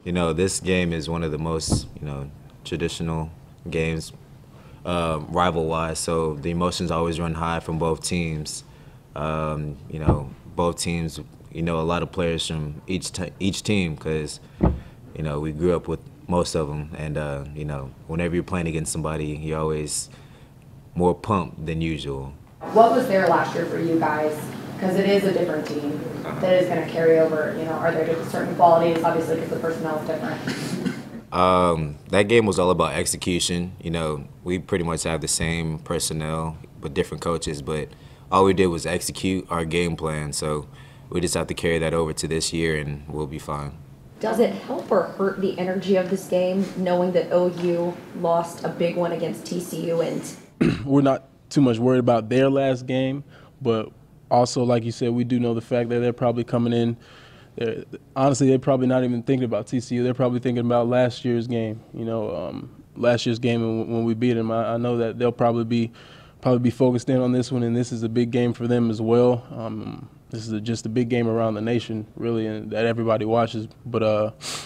This game is one of the most, traditional games, rival-wise. So the emotions always run high from both teams. Both teams, a lot of players from each team because, we grew up with most of them. And, whenever you're playing against somebody, you're always more pumped than usual. What was there last year for you guys? Because it is a different team that is going to carry over. Are there certain qualities, obviously, because the personnel is different? That game was all about execution. We pretty much have the same personnel but different coaches, but all we did was execute our game plan. So we just have to carry that over to this year, and we'll be fine. Does it help or hurt the energy of this game, knowing that OU lost a big one against TCU? And we're not too much worried about their last game, but also, like you said, we do know the fact that they're probably coming in. Honestly, they're probably not even thinking about TCU. They're probably thinking about last year's game. Last year's game when we beat them. I know that they'll probably be focused in on this one, and this is a big game for them as well. This is just a big game around the nation, really, and that everybody watches. But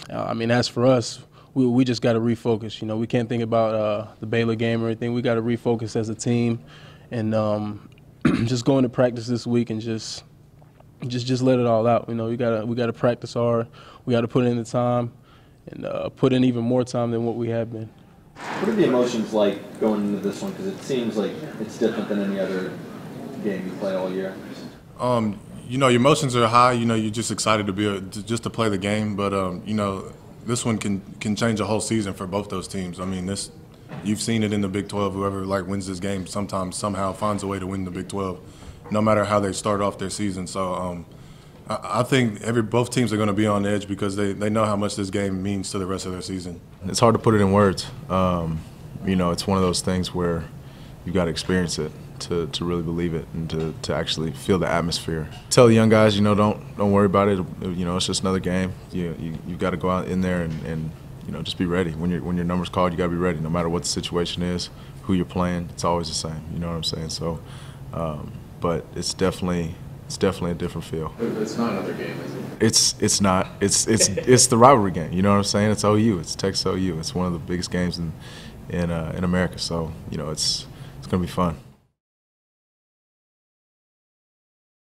as for us, we just got to refocus. We can't think about the Baylor game or anything. We got to refocus as a team, and just go into practice this week and just let it all out. We gotta practice hard. We got to put in the time and put in even more time than what we have been. What are the emotions like going into this one? Because it seems like it's different than any other game you play all year. Your emotions are high. You're just excited to play the game. But this one can change a whole season for both those teams. You've seen it in the Big 12. Whoever wins this game somehow finds a way to win the Big 12, no matter how they start off their season. So I think both teams are going to be on edge because they know how much this game means to the rest of their season. It's hard to put it in words. It's one of those things where you got to experience it to really believe it and to actually feel the atmosphere. Tell the young guys, don't worry about it. It's just another game. You got to go out in there and just be ready. When your number's called, you got to be ready. No matter what the situation is, who you're playing, it's always the same. You know what I'm saying? So, but it's definitely a different feel. It's not another game, is it? It's not. It's the rivalry game. You know what I'm saying? It's OU. It's Texas OU. It's one of the biggest games in America. So it's gonna be fun.